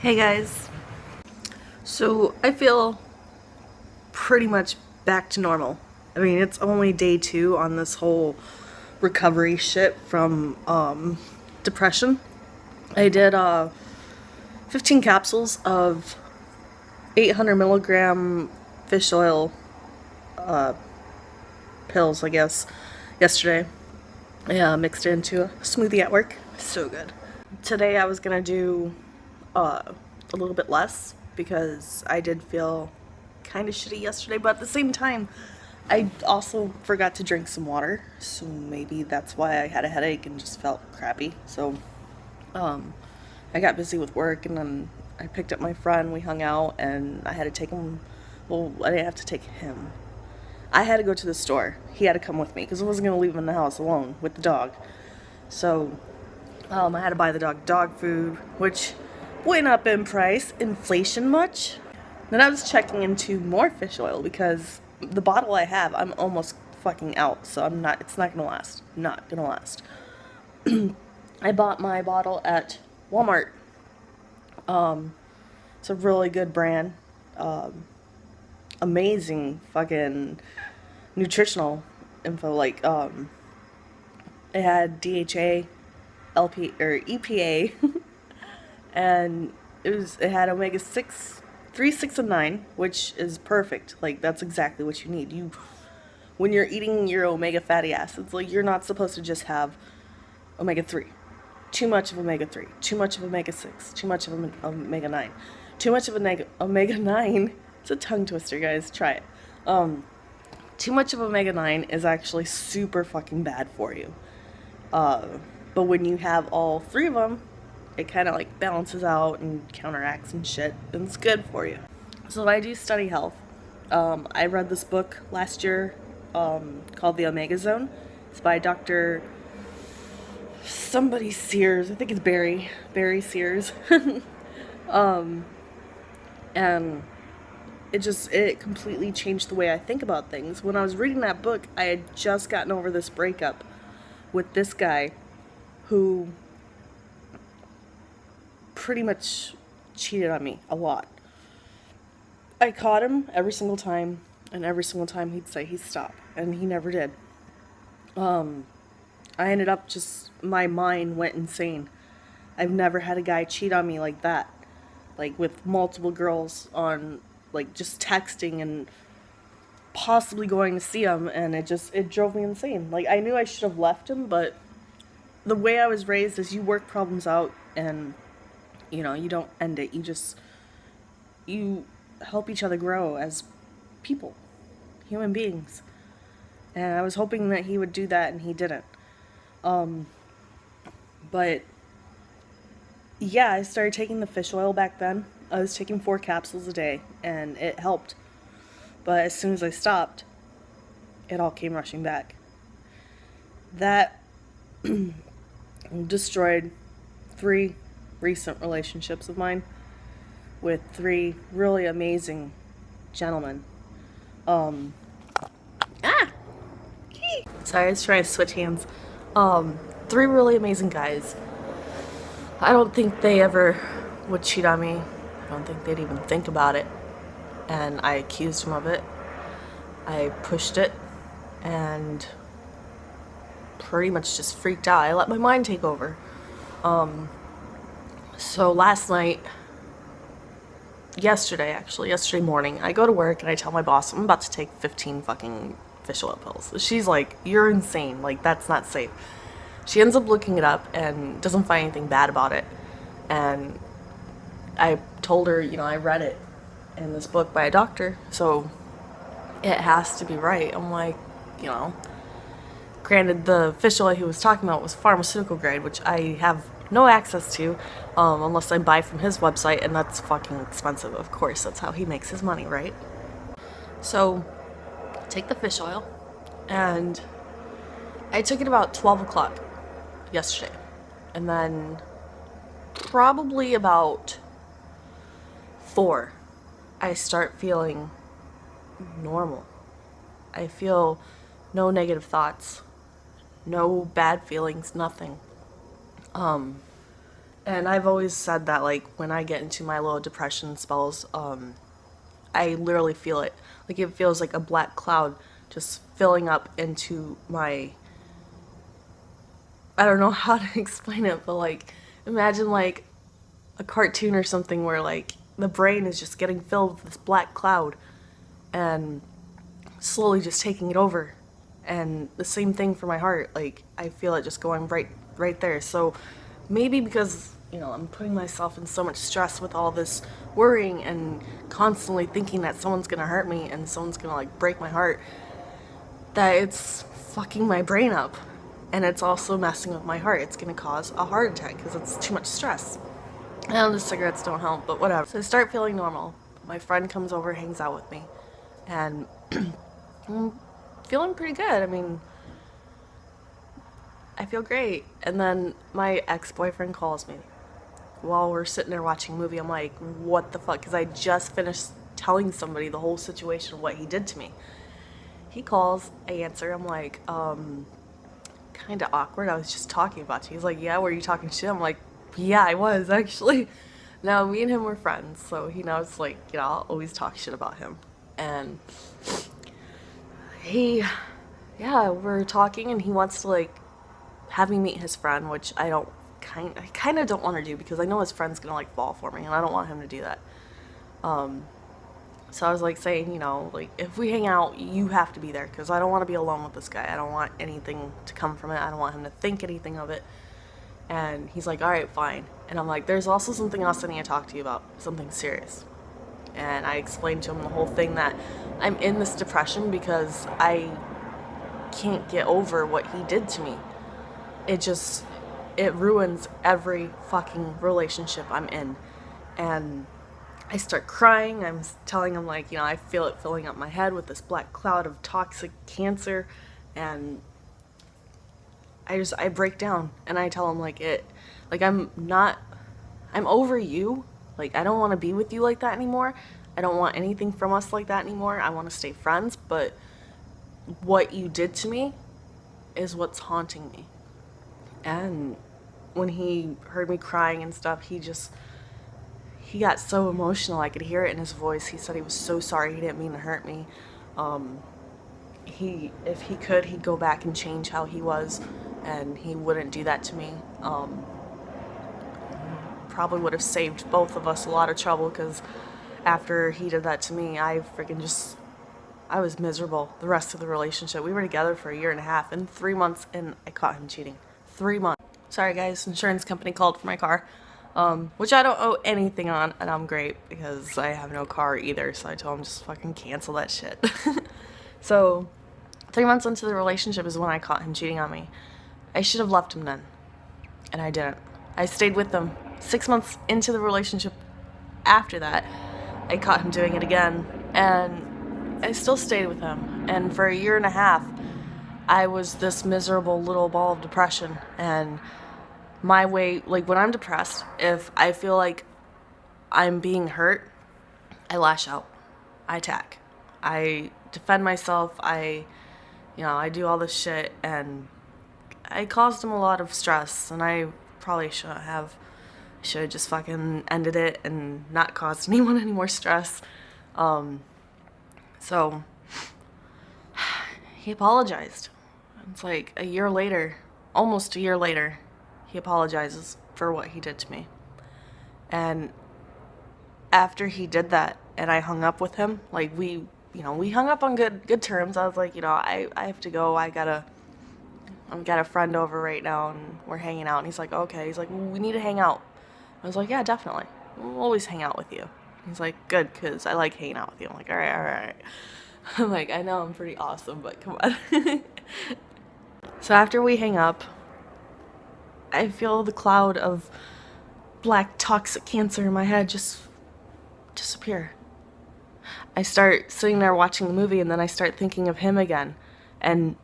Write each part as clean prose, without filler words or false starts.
Hey guys. So I feel pretty much back to normal. I mean, it's only day 2 on this whole recovery shit from depression. I did 15 capsules of 800 milligram fish oil pills, I guess, yesterday. Yeah, mixed it into a smoothie at work. So good. Today I was gonna do a little bit less because I did feel kind of shitty yesterday, but at the same time, I also forgot to drink some water, so maybe that's why I had a headache and just felt crappy. So, I got busy with work, and then I picked up my friend. We hung out, and I had to take him. Well, I didn't have to take him. I had to go to the store. He had to come with me because I wasn't gonna leave him in the house alone with the dog. So, I had to buy the dog food, which went up in price. Inflation much? Then I was checking into more fish oil because the bottle I have, I'm almost fucking out. So it's not gonna last. Not gonna last. I bought my bottle at Walmart. It's a really good brand. Amazing fucking nutritional info. Like, it had DHA, LP, or EPA, and it had omega 6, 3, 6, and 9, which is perfect. Like, that's exactly what you need. When you're eating your omega fatty acids, like, you're not supposed to just have omega 3. Too much of omega 3, too much of omega 6, too much of omega 9. Too much of omega 9. It's a tongue twister, guys. Try it. Too much of omega 9 is actually super fucking bad for you. But when you have all 3 of them, it kind of like balances out and counteracts and shit, and it's good for you. So I do study health. I read this book last year called The Omega Zone. It's by Dr. somebody Sears. I think it's Barry Sears. And it completely changed the way I think about things. When I was reading that book, I had just gotten over this breakup with this guy who pretty much cheated on me a lot. I caught him every single time, and every single time he'd say he'd stop, and he never did. I ended up my mind went insane. I've never had a guy cheat on me like that. Like, with multiple girls on, like, just texting and possibly going to see him, and it drove me insane. Like, I knew I should have left him, but the way I was raised is you work problems out, and, you don't end it. You help each other grow as people, human beings. And I was hoping that he would do that, and he didn't. But yeah, I started taking the fish oil back then. I was taking 4 capsules a day, and it helped. But as soon as I stopped, it all came rushing back. That destroyed 3 recent relationships of mine with 3 really amazing gentlemen. Sorry, I was trying to switch hands. 3 really amazing guys. I don't think they ever would cheat on me. I don't think they'd even think about it. And I accused them of it. I pushed it and pretty much just freaked out. I let my mind take over. So yesterday morning, I go to work and I tell my boss I'm about to take 15 fucking fish oil pills. She's like, "You're insane. Like, that's not safe." She ends up looking it up and doesn't find anything bad about it. And I told her, I read it in this book by a doctor, so it has to be right. I'm like, granted, the fish oil he was talking about was pharmaceutical grade, which I have no access to unless I buy from his website, and that's fucking expensive. Of course, that's how he makes his money, right? So, take the fish oil, and I took it about 12 o'clock yesterday, and then probably about 4, I start feeling normal. I feel no negative thoughts, no bad feelings, nothing. And I've always said that, like, when I get into my little depression spells, I literally feel it. Like, it feels like a black cloud just filling up into my, I don't know how to explain it, but like, imagine like a cartoon or something where like the brain is just getting filled with this black cloud and slowly just taking it over. And the same thing for my heart. Like, I feel it just going right there. So maybe because, you know, I'm putting myself in so much stress with all this worrying and constantly thinking that someone's gonna hurt me and someone's gonna like break my heart, that it's fucking my brain up. And it's also messing with my heart. It's gonna cause a heart attack because it's too much stress. And the cigarettes don't help, but whatever. So I start feeling normal. My friend comes over, hangs out with me, and I'm feeling pretty good. I mean, I feel great. And then my ex-boyfriend calls me while we're sitting there watching a movie. I'm like, what the fuck? Because I just finished telling somebody the whole situation of what he did to me. He calls, I answer, I'm like, kind of awkward. I was just talking about you. He's like, yeah, were you talking shit? I'm like, yeah, I was actually. Now, me and him were friends, so he knows, like, you know, I'll always talk shit about him. And we're talking, and he wants to, like, have me meet his friend, which I kind of don't want to do because I know his friend's gonna, like, fall for me, and I don't want him to do that. So I was, like, saying, you know, like, if we hang out, you have to be there because I don't want to be alone with this guy. I don't want anything to come from it. I don't want him to think anything of it. And he's like, all right, fine. And I'm like, there's also something else I need to talk to you about, something serious. And I explained to him the whole thing that I'm in this depression because I can't get over what he did to me. It ruins every fucking relationship I'm in. And I start crying. I'm telling him, like, you know, I feel it filling up my head with this black cloud of toxic cancer. And I break down and I tell him, like, I'm over you. Like, I don't want to be with you like that anymore. I don't want anything from us like that anymore. I want to stay friends, but what you did to me is what's haunting me. And when he heard me crying and stuff, he got so emotional. I could hear it in his voice. He said he was so sorry. He didn't mean to hurt me. If he could, he'd go back and change how he was, and he wouldn't do that to me. Probably would have saved both of us a lot of trouble because after he did that to me, I was miserable the rest of the relationship. We were together for 1.5 years, and 3 months, and I caught him cheating. 3 months. Sorry guys, insurance company called for my car, which I don't owe anything on, and I'm great because I have no car either, so I told him just fucking cancel that shit. So 3 months into the relationship is when I caught him cheating on me. I should have left him then, and I didn't. I stayed with him. 6 months into the relationship after that, I caught him doing it again, and I still stayed with him. And for 1.5 years, I was this miserable little ball of depression. And my way, like, when I'm depressed, if I feel like I'm being hurt, I lash out. I attack. I defend myself. I do all this shit, and I caused him a lot of stress, and I probably shouldn't have. I should have just fucking ended it and not caused anyone any more stress. So he apologized. It's like a year later, almost a year later, he apologizes for what he did to me. And after he did that and I hung up with him, like we hung up on good terms. I was like, I have to go. I've got a friend over right now and we're hanging out. And he's like, okay. He's like, well, we need to hang out. I was like, yeah, definitely. We'll always hang out with you. He's like, good, because I like hanging out with you. I'm like, all right. I'm like, I know I'm pretty awesome, but come on. So after we hang up, I feel the cloud of black toxic cancer in my head just disappear. I start sitting there watching the movie, and then I start thinking of him again. And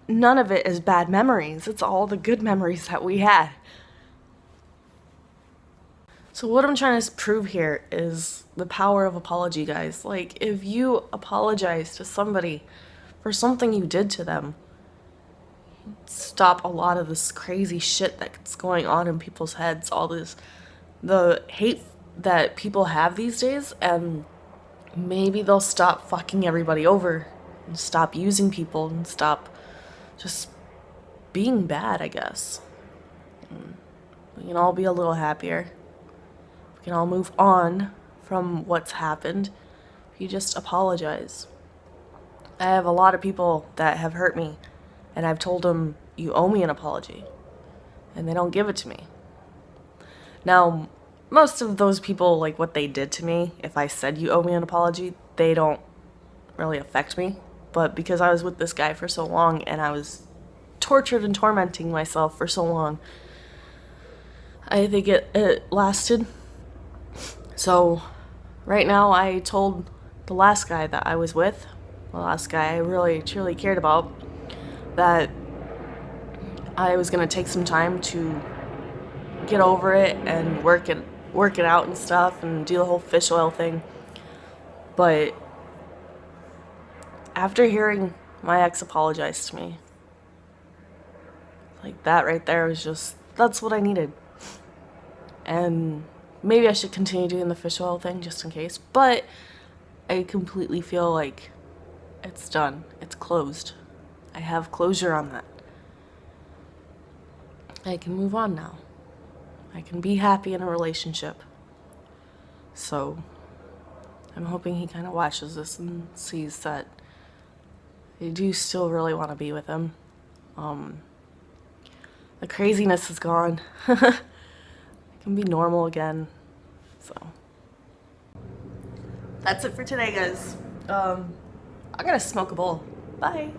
none of it is bad memories. It's all the good memories that we had. So what I'm trying to prove here is the power of apology, guys. Like, if you apologize to somebody for something you did to them, stop a lot of this crazy shit that's going on in people's heads, the hate that people have these days, and maybe they'll stop fucking everybody over and stop using people and stop just being bad, I guess. We can all be a little happier. We can all move on from what's happened if you just apologize. I have a lot of people that have hurt me, and I've told them, you owe me an apology, and they don't give it to me. Now, most of those people, like what they did to me, if I said you owe me an apology, they don't really affect me. But because I was with this guy for so long, and I was tortured and tormenting myself for so long, I think it lasted. So, right now I told the last guy that I was with, the last guy I really truly cared about, that I was gonna take some time to get over it and work it out and stuff and do the whole fish oil thing. But after hearing my ex apologize to me, like that right there was just, that's what I needed. And maybe I should continue doing the fish oil thing just in case, but I completely feel like it's done. It's closed. I have closure on that. I can move on now. I can be happy in a relationship. So I'm hoping he kind of watches this and sees that I do still really want to be with him. The craziness is gone. I can be normal again. So that's it for today, guys. I'm gonna smoke a bowl. Bye.